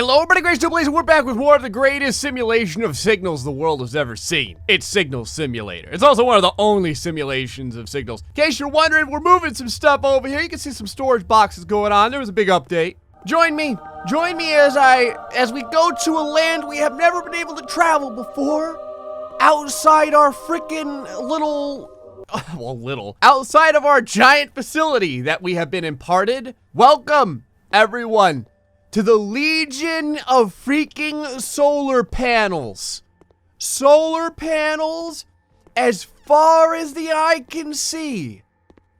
Hello everybody, GrayStillPlays, and we're back with more of the greatest simulation of signals the world has ever seen. It's Signal Simulator. It's also one of the only simulations of signals. In case you're wondering, we're moving some stuff over here. You can see some storage boxes going on. There was a big update. Join me as we go to a land we have never been able to travel before. Outside our frickin' outside of our giant facility that we have been imparted. Welcome, everyone, to the Legion of freaking solar panels. Solar panels as far as the eye can see.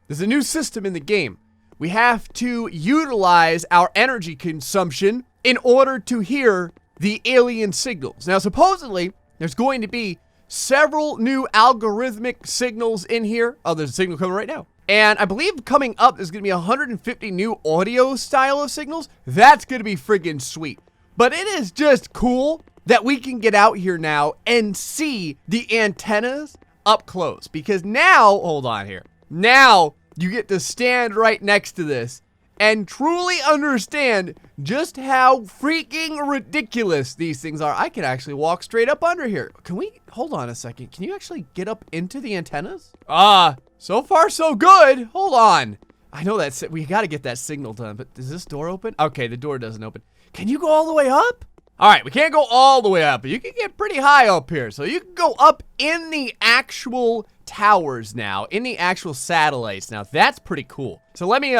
There's a new system in the game. We have to utilize our energy consumption in order to hear the alien signals. Now, supposedly, there's going to be several new algorithmic signals in here. Oh, there's a signal coming right now. And I believe coming up is going to be 150 new audio style of signals. That's going to be friggin' sweet. But it is just cool that we can get out here now and see the antennas up close. Because now, hold on here. Now you get to stand right next to this and truly understand just how freaking ridiculous these things are. I can actually walk straight up under here. Can we, hold on a second. Can you actually get up into the antennas? So far so good. Hold on. I know that's it. We gotta get that signal done, but does this door open? Okay, the door doesn't open. Can you go all the way up? All right, we can't go all the way up, but you can get pretty high up here. So you can go up in the actual towers now, in the actual satellites. Now that's pretty cool. So let me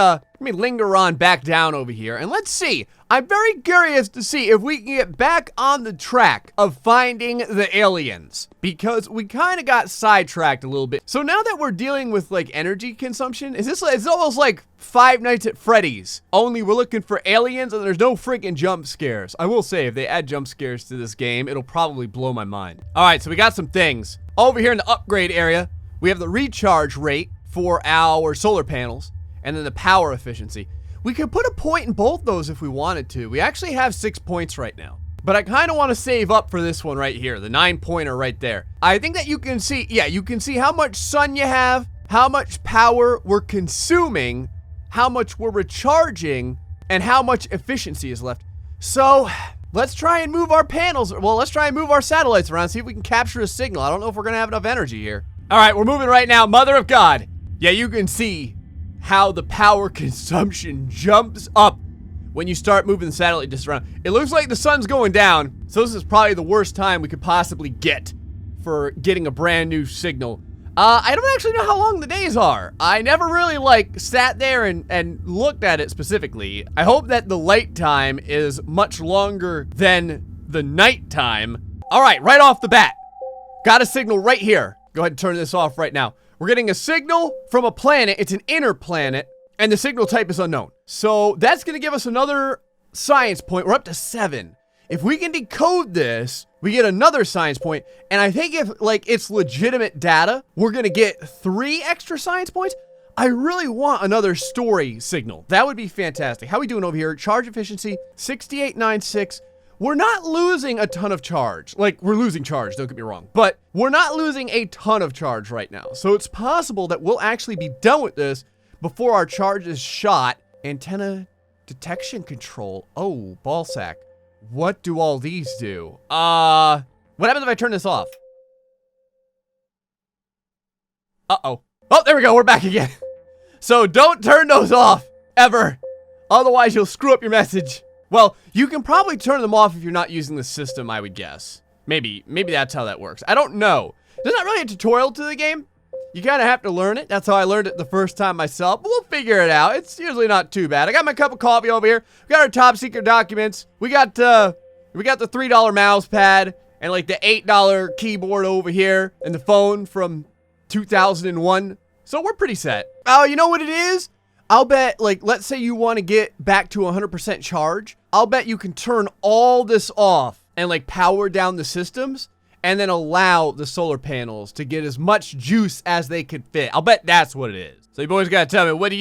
linger on back down over here and let's see. I'm very curious to see if we can get back on the track of finding the aliens, because we kind of got sidetracked a little bit. So now that we're dealing with like energy consumption, it's almost like Five Nights at Freddy's, only we're looking for aliens and there's no freaking jump scares. I will say, if they add jump scares to this game, it'll probably blow my mind. All right, so we got some things. Over here in the upgrade area, we have the recharge rate for our solar panels and then the power efficiency. We could put a point in both those if we wanted to. We actually have 6 points right now, but I kind of want to save up for this one right here, the 9-pointer right there. I think that you can see, yeah, you can see how much sun you have, how much power we're consuming, how much we're recharging, and how much efficiency is left. So let's try and move our panels. Well, let's try and move our satellites around, see if we can capture a signal. I don't know if we're gonna have enough energy here. All right, we're moving right now. Mother of God. Yeah, you can see how the power consumption jumps up when you start moving the satellite just around. It looks like the sun's going down, so this is probably the worst time we could possibly get for getting a brand new signal. I don't actually know how long the days are. I never really like sat there and looked at it specifically. I hope that the light time is much longer than the night time. All right, right off the bat, got a signal right here. Go ahead and turn this off right now. We're getting a signal from a planet. It's an inner planet, and the signal type is unknown. So that's gonna give us another science point. We're up to 7. If we can decode this, we get another science point, and I think if like it's legitimate data, we're gonna get 3 extra science points. I really want another story signal. That would be fantastic. How we doing over here? Charge efficiency, 6896. We're not losing a ton of charge. Like, we're losing charge, don't get me wrong. But we're not losing a ton of charge right now. So it's possible that we'll actually be done with this before our charge is shot. Antenna detection control. Oh, ballsack. What do all these do? What happens if I turn this off? Uh-oh. Oh, there we go, we're back again. So don't turn those off, ever. Otherwise, you'll screw up your message. Well, you can probably turn them off if you're not using the system, I would guess. Maybe that's how that works. I don't know. There's not really a tutorial to the game. You kind of have to learn it. That's how I learned it the first time myself, but we'll figure it out. It's usually not too bad. I got my cup of coffee over here. We got our top secret documents. We got the $3 mouse pad and like the $8 keyboard over here and the phone from 2001. So we're pretty set. Oh, you know what it is? I'll bet, like, let's say you want to get back to 100% charge. I'll bet you can turn all this off and, like, power down the systems and then allow the solar panels to get as much juice as they could fit. I'll bet that's what it is. So you boys got to tell me, what do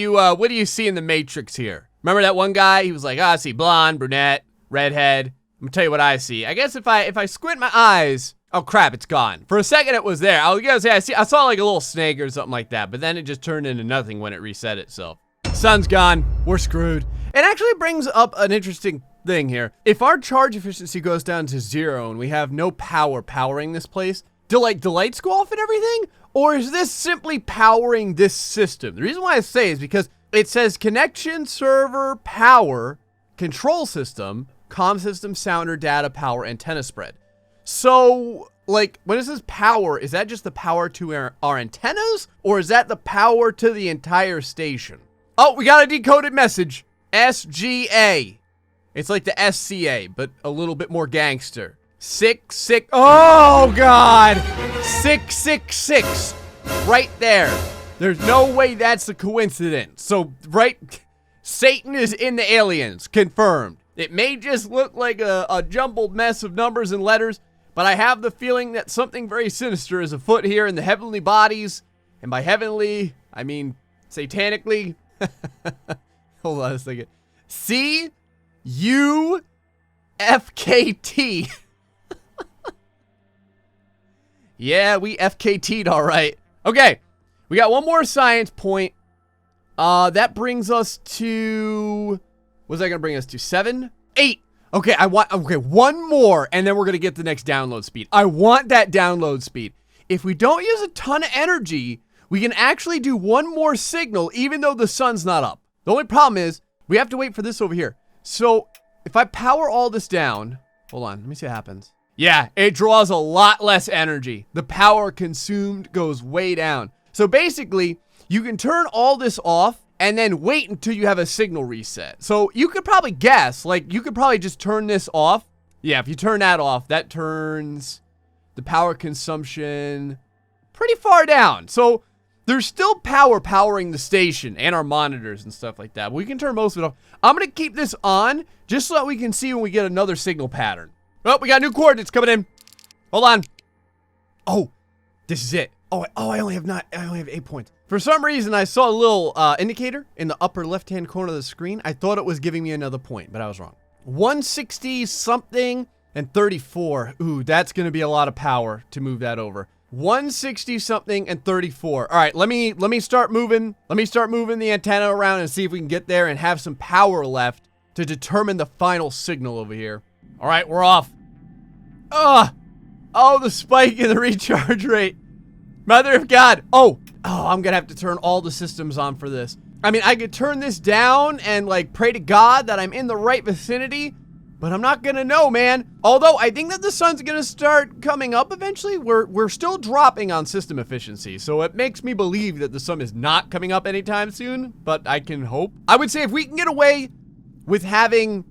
you see in the Matrix here? Remember that one guy? He was like, I see blonde, brunette, redhead. I'm gonna tell you what I see. I guess if I squint my eyes, oh crap, it's gone. For a second it was there. I was gonna say, I saw like a little snake or something like that, but then it just turned into nothing when it reset itself. Sun's gone, we're screwed. It actually brings up an interesting thing here. If our charge efficiency goes down to 0 and we have no power powering this place, do like the lights go off and everything? Or is this simply powering this system? The reason why I say is because it says connection, server, power, control system, comm system, sounder, data, power, antenna spread. So, like, when it says power, is that just the power to our antennas? Or is that the power to the entire station? Oh, we got a decoded message. SGA. It's like the SCA, but a little bit more gangster. Oh, God. 666. Right there. There's no way that's a coincidence. So, right, Satan is in the aliens. Confirmed. It may just look like a jumbled mess of numbers and letters, but I have the feeling that something very sinister is afoot here in the heavenly bodies. And by heavenly, I mean satanically. Hold on a second. C-U-F-K-T. Yeah, we FKT'd all right. Okay, we got one more science point. That brings us to... What's that gonna bring us to? 7? 8. Okay, okay, one more, and then we're gonna get the next download speed. I want that download speed. If we don't use a ton of energy, we can actually do one more signal, even though the sun's not up. The only problem is, we have to wait for this over here. So, if I power all this down... Hold on, let me see what happens. Yeah, it draws a lot less energy. The power consumed goes way down. So basically, you can turn all this off and then wait until you have a signal reset. So you could probably guess, like, you could probably just turn this off. Yeah, if you turn that off, that turns the power consumption pretty far down. So there's still power powering the station and our monitors and stuff like that. But we can turn most of it off. I'm going to keep this on just so that we can see when we get another signal pattern. Oh, we got new coordinates coming in. Hold on. Oh, this is it. Oh, I only have 8 points. For some reason, I saw a little indicator in the upper left-hand corner of the screen. I thought it was giving me another point, but I was wrong. 160 something and 34. Ooh, that's going to be a lot of power to move that over. 160 something and 34. All right, let me start moving. Let me start moving the antenna around and see if we can get there and have some power left to determine the final signal over here. All right, we're off. Oh, the spike in the recharge rate. Mother of God. Oh, I'm gonna have to turn all the systems on for this. I mean, I could turn this down and like pray to God that I'm in the right vicinity, but I'm not gonna know, man. Although I think that the sun's gonna start coming up eventually. We're still dropping on system efficiency, so it makes me believe that the sun is not coming up anytime soon, but I can hope. I would say if we can get away with having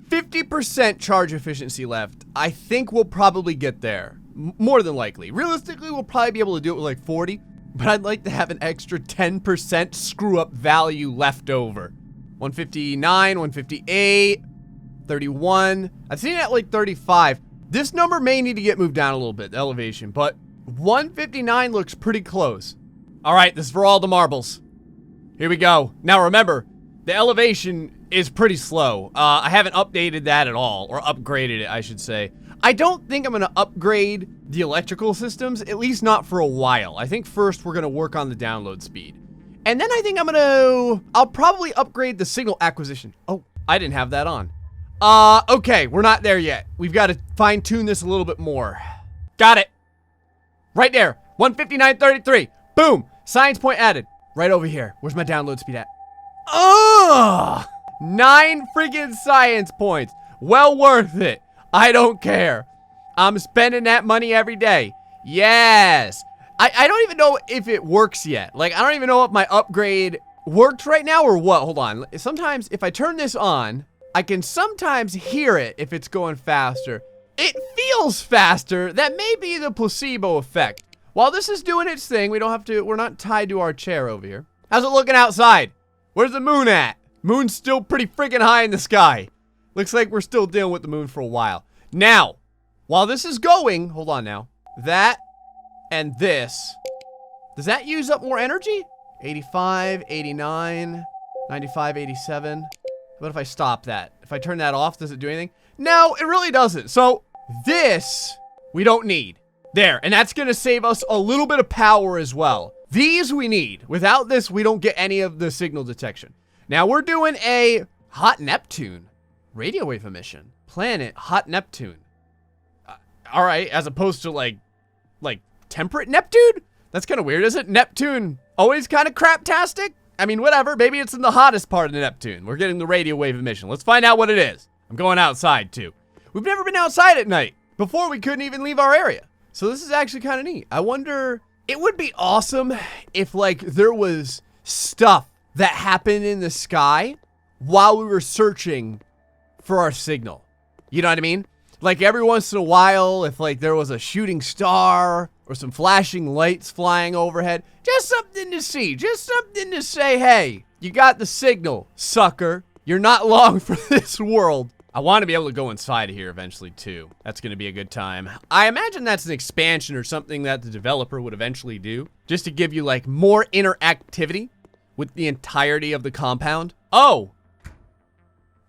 50% charge efficiency left, I think we'll probably get there. More than likely. Realistically, we'll probably be able to do it with like 40, but I'd like to have an extra 10% screw up value left over. 159, 158, 31. I've seen it at like 35. This number may need to get moved down a little bit, the elevation, but 159 looks pretty close. All right, this is for all the marbles. Here we go. Now remember, the elevation is pretty slow. I haven't updated that at all, or upgraded it, I should say. I don't think I'm gonna upgrade the electrical systems, at least not for a while. I think first we're gonna work on the download speed. And then I think I'll probably upgrade the signal acquisition. Oh, I didn't have that on. Okay, we're not there yet. We've got to fine tune this a little bit more. Got it. Right there, 159.33. Boom, science point added. Right over here. Where's my download speed at? Oh! 9 freaking science points. Well worth it. I don't care. I'm spending that money every day. Yes. I don't even know if it works yet. Like, I don't even know if my upgrade works right now or what. Hold on. Sometimes if I turn this on, I can sometimes hear it if it's going faster. It feels faster. That may be the placebo effect. While this is doing its thing, we're not tied to our chair over here. How's it looking outside? Where's the moon at? Moon's still pretty freaking high in the sky. Looks like we're still dealing with the moon for a while. Now, while this is going, hold on now. That and this. Does that use up more energy? 85, 89, 95, 87. What if I stop that? If I turn that off, does it do anything? No, it really doesn't. So this we don't need. There, and that's gonna save us a little bit of power as well. These we need. Without this, we don't get any of the signal detection. Now we're doing a hot Neptune. Radio wave emission. Planet hot Neptune. All right, as opposed to like temperate Neptune? That's kind of weird, isn't it? Neptune always kind of craptastic? I mean, whatever. Maybe it's in the hottest part of Neptune. We're getting the radio wave emission. Let's find out what it is. I'm going outside, too. We've never been outside at night. Before, we couldn't even leave our area. So this is actually kind of neat. I wonder, it would be awesome if, like, there was stuff that happened in the sky while we were searching for our signal. You know what I mean? Like, every once in a while, if, like, there was a shooting star or some flashing lights flying overhead, just something to see, just something to say, hey, you got the signal, sucker. You're not long for this world. I want to be able to go inside of here eventually, too. That's going to be a good time. I imagine that's an expansion or something that the developer would eventually do, just to give you, like, more interactivity with the entirety of the compound. Oh!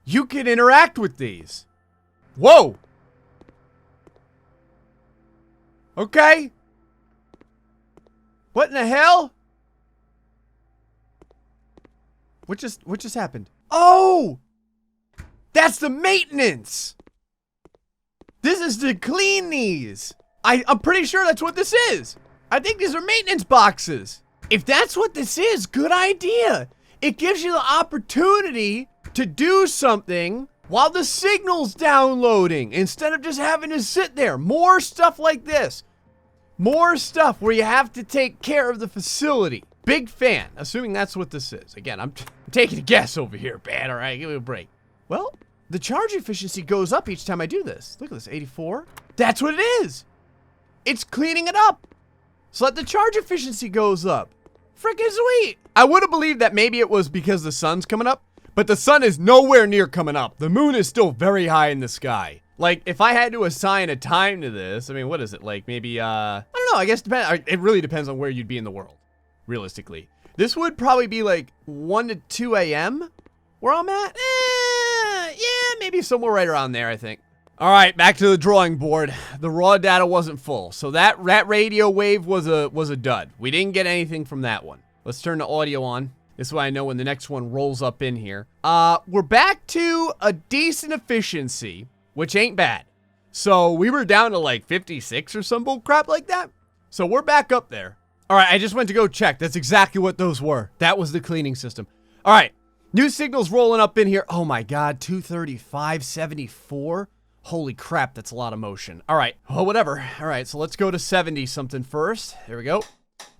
You can interact with these. Whoa! Okay. What in the hell? What just happened? Oh! That's the maintenance! This is to clean these. I'm pretty sure that's what this is. I think these are maintenance boxes. If that's what this is, good idea. It gives you the opportunity to do something while the signal's downloading, instead of just having to sit there. More stuff like this. More stuff where you have to take care of the facility. Big fan, assuming that's what this is. Again, I'm taking a guess over here, man. All right, give me a break. Well, the charge efficiency goes up each time I do this. Look at this, 84. That's what it is. It's cleaning it up so that the charge efficiency goes up. Freaking sweet. I would have believed that maybe it was because the sun's coming up, but the sun is nowhere near coming up. The moon is still very high in the sky. Like, if I had to assign a time to this, I mean, what is it? Like, maybe, I don't know. I guess it really depends on where you'd be in the world, realistically. This would probably be like 1 to 2 a.m. where I'm at. Yeah, maybe somewhere right around there, I think. All right, back to the drawing board. The raw data wasn't full, so that radio wave was a dud. We didn't get anything from that one. Let's turn the audio on. This way I know when the next one rolls up in here. We're back to a decent efficiency, which ain't bad. So we were down to like 56 or some bull crap like that. So we're back up there. All right, I just went to go check. That's exactly what those were. That was the cleaning system. All right, new signals rolling up in here. Oh my God, 235, 74. Holy crap, that's a lot of motion. All right, well, whatever. All right, so let's go to 70 something first. There we go.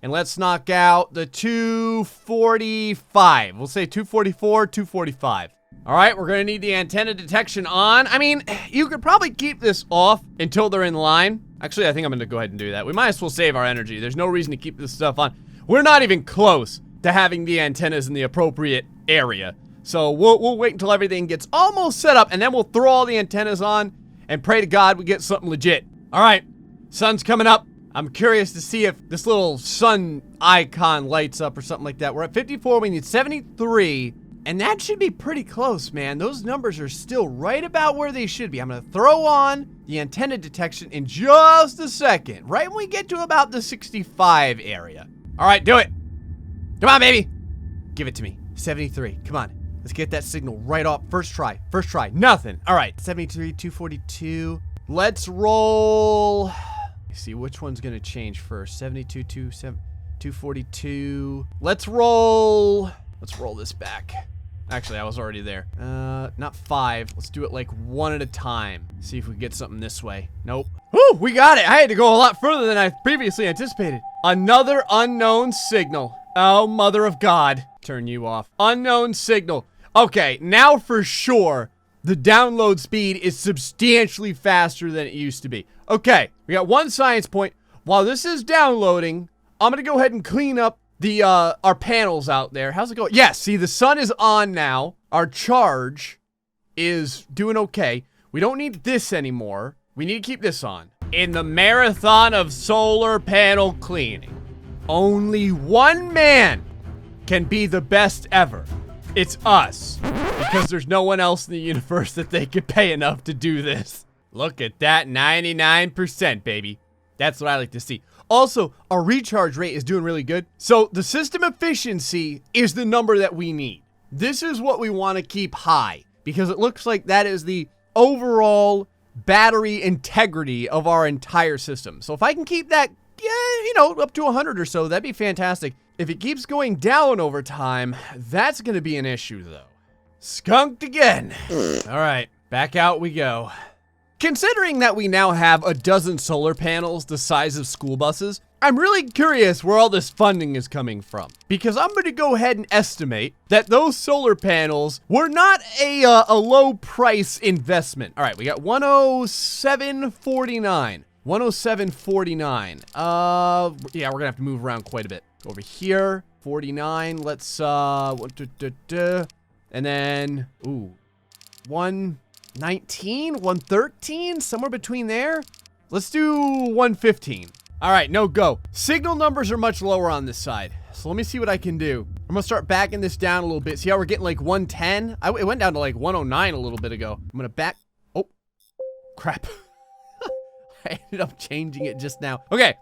And let's knock out the 245. We'll say 244, 245. All right, we're gonna need the antenna detection on. I mean, you could probably keep this off until they're in line. Actually, I think I'm gonna go ahead and do that. We might as well save our energy. There's no reason to keep this stuff on. We're not even close to having the antennas in the appropriate area. So we'll wait until everything gets almost set up, and then we'll throw all the antennas on and pray to God we get something legit. All right, sun's coming up. I'm curious to see if this little sun icon lights up or something like that. We're at 54, we need 73, and that should be pretty close, man. Those numbers are still right about where they should be. I'm gonna throw on the antenna detection in just a second, right when we get to about the 65 area. All right, do it. Come on, baby. Give it to me. 73, come on. Let's get that signal right off. First try, nothing. All right, 73, 242. Let's roll. See which one's gonna change first. 72, 242. Let's roll this back. Actually, I was already there. Not 5. Let's do it like 1 at a time. See if we can get something this way. Nope. Woo, we got it. I had to go a lot further than I previously anticipated. Another unknown signal. Oh, mother of God. Turn you off. Unknown signal. Okay, now for sure, the download speed is substantially faster than it used to be. Okay, we got 1 science point. While this is downloading, I'm gonna go ahead and clean up the our panels out there. How's it going? Yes, see, the sun is on now. Our charge is doing okay. We don't need this anymore. We need to keep this on. In the marathon of solar panel cleaning, only one man can be the best ever. It's us, because there's no one else in the universe that they could pay enough to do this. Look at that, 99%, baby. That's what I like to see. Also, our recharge rate is doing really good. So the system efficiency is the number that we need. This is what we want to keep high, because it looks like that is the overall battery integrity of our entire system. So if I can keep that, up to 100 or so, that'd be fantastic. If it keeps going down over time, that's going to be an issue, though. Skunked again. All right, back out we go. Considering that we now have a dozen solar panels the size of school buses, I'm really curious where all this funding is coming from. Because I'm going to go ahead and estimate that those solar panels were not a low price investment. All right, we got 107.49. 107.49. Yeah, we're going to have to move around quite a bit. Over here, 49. Let's, and then, 119, 113, somewhere between there. Let's do 115. All right, no go. Signal numbers are much lower on this side. So let me see what I can do. I'm gonna start backing this down a little bit. See how we're getting like 110? It went down to like 109 a little bit ago. I'm gonna back, oh, crap. I ended up changing it just now. Okay,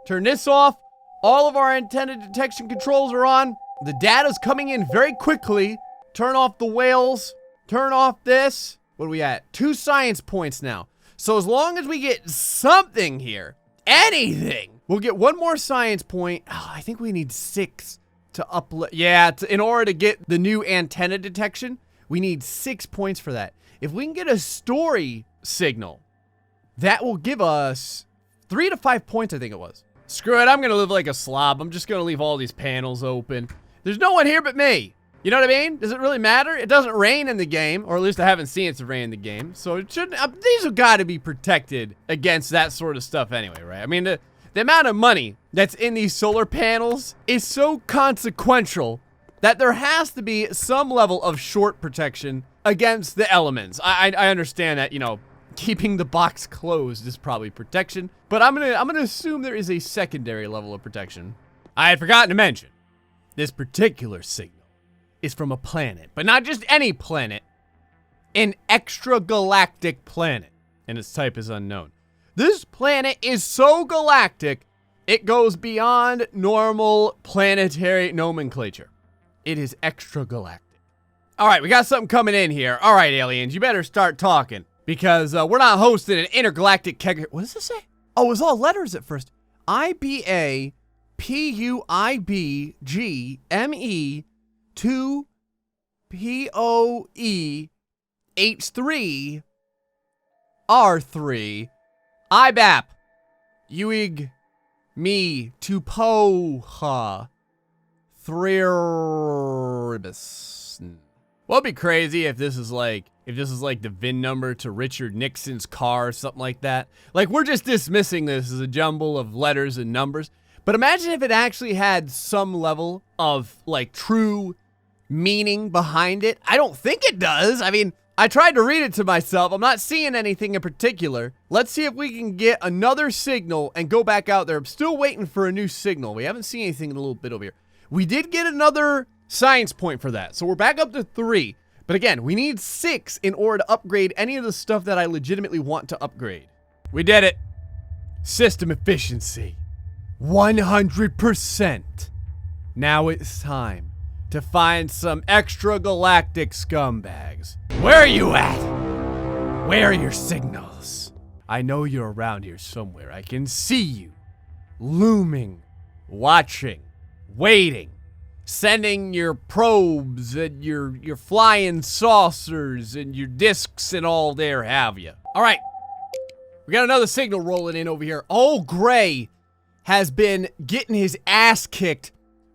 turn this off. All of our antenna detection controls are on. The data's coming in very quickly. Turn off the whales. Turn off this. What are we at? 2 science points now. So as long as we get something here, anything, we'll get 1 more science point. Oh, I think we need 6 to upload. Yeah, in order to get the new antenna detection, we need 6 points for that. If we can get a story signal, that will give us 3 to 5 points, I think it was. Screw it, I'm gonna live like a slob. I'm just gonna leave all these panels open. There's no one here but me. You know what I mean? Does it really matter? It doesn't rain in the game, or at least I haven't seen it to rain in the game. So it shouldn't, these have got to be protected against that sort of stuff anyway, right? I mean, the amount of money that's in these solar panels is so consequential that there has to be some level of short protection against the elements. I understand that, keeping the box closed is probably protection, but I'm gonna assume there is a secondary level of protection. I had forgotten to mention, this particular signal is from a planet, but not just any planet, an extragalactic planet, and its type is unknown. This planet is so galactic, it goes beyond normal planetary nomenclature. It is extragalactic. All right, we got something coming in here. All right, aliens, you better start talking, because we're not hosting an intergalactic keg. What does this say? Oh, it was all letters at first. IBAPUIBGME 2 POE H3 R3 IBAP UIG me Tupoha Thribus. Well, it'd be crazy if this is like the VIN number to Richard Nixon's car or something like that. Like, we're just dismissing this as a jumble of letters and numbers. But imagine if it actually had some level of, like, true meaning behind it. I don't think it does. I mean, I tried to read it to myself. I'm not seeing anything in particular. Let's see if we can get another signal and go back out there. I'm still waiting for a new signal. We haven't seen anything in a little bit over here. We did get another science point for that, so we're back up to 3. But again, we need 6 in order to upgrade any of the stuff that I legitimately want to upgrade. We did it. System efficiency. 100%. Now it's time to find some extragalactic scumbags. Where are you at? Where are your signals? I know you're around here somewhere. I can see you. Looming. Watching. Waiting. Sending your probes and your flying saucers and your discs and all there have you. All right. We got another signal rolling in over here. Old Gray has been getting his ass kicked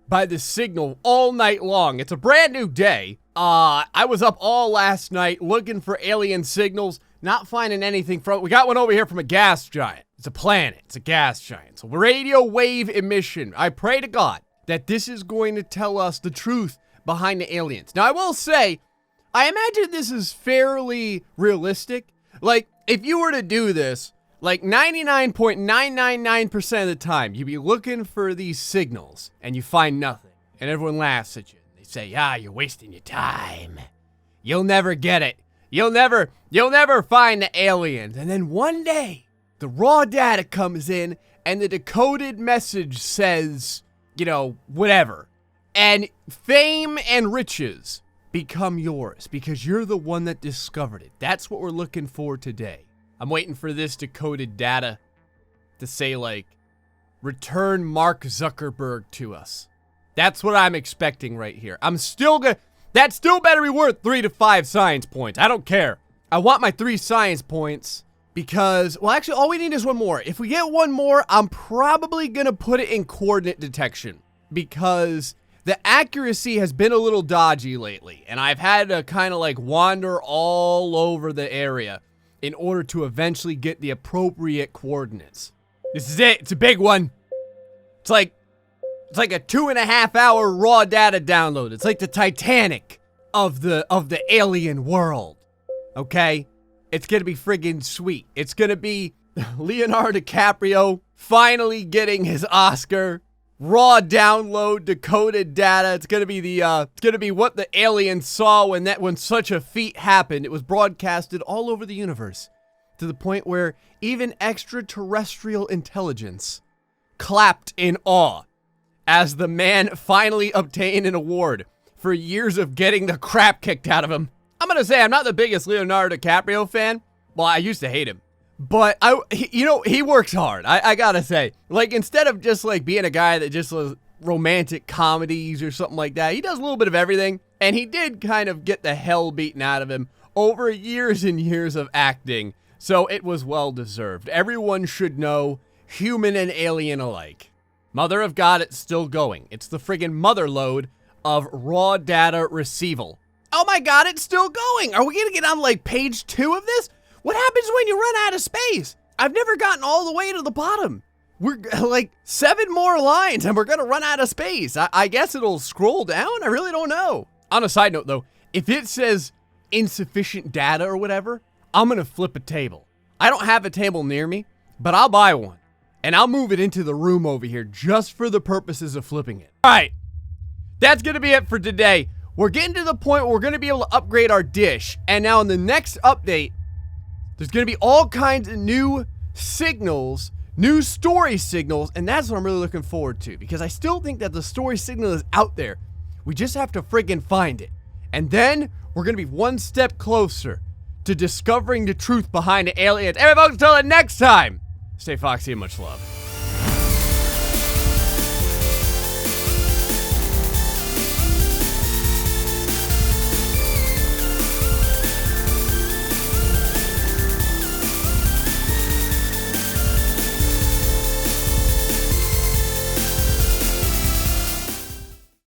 by the signal all night long. It's a brand new day. I was up all last night looking for alien signals, not finding anything from it. We got one over here from a gas giant. It's a planet. It's a gas giant. So radio wave emission. I pray to God that this is going to tell us the truth behind the aliens. Now, I will say, I imagine this is fairly realistic. Like, if you were to do this, like 99.999% of the time, you'd be looking for these signals, and you find nothing. And everyone laughs at you. They say, you're wasting your time. You'll never get it. You'll never find the aliens. And then one day, the raw data comes in, and the decoded message says, whatever. And fame and riches become yours because you're the one that discovered it. That's what we're looking for today. I'm waiting for this decoded data to say, like, return Mark Zuckerberg to us. That's what I'm expecting right here. I'm still gonna... That still better be worth 3 to 5 science points. I don't care. I want my 3 science points because... Well, actually, all we need is 1 more. If we get 1 more, I'm probably gonna put it in coordinate detection because the accuracy has been a little dodgy lately, and I've had to kind of, like, wander all over the area in order to eventually get the appropriate coordinates. This is it. It's a big one. It's like a 2.5-hour raw data download. It's like the Titanic of the alien world. Okay? It's gonna be friggin' sweet. It's gonna be Leonardo DiCaprio finally getting his Oscar. Raw download, decoded data. It's gonna be what the aliens saw when such a feat happened. It was broadcasted all over the universe to the point where even extraterrestrial intelligence clapped in awe as the man finally obtained an award for years of getting the crap kicked out of him. I'm gonna say I'm not the biggest Leonardo DiCaprio fan. Well, I used to hate him. But, he works hard. I gotta say. Like, instead of just, like, being a guy that just does romantic comedies or something like that, he does a little bit of everything. And he did kind of get the hell beaten out of him over years and years of acting. So it was well deserved. Everyone should know, human and alien alike. Mother of God, it's still going. It's the friggin' mother load of raw data receival. Oh my God, it's still going. Are we gonna get on, like, page 2 of this? What happens when you run out of space? I've never gotten all the way to the bottom. We're like 7 more lines and we're gonna run out of space. I guess it'll scroll down. I really don't know. On a side note though, if it says insufficient data or whatever, I'm gonna flip a table. I don't have a table near me, but I'll buy one and I'll move it into the room over here just for the purposes of flipping it. All right, that's gonna be it for today. We're getting to the point where we're gonna be able to upgrade our dish. And now in the next update, there's going to be all kinds of new signals, new story signals, and that's what I'm really looking forward to because I still think that the story signal is out there. We just have to friggin' find it. And then we're going to be 1 step closer to discovering the truth behind the aliens. Anyway, folks, until the next time, stay foxy and much love.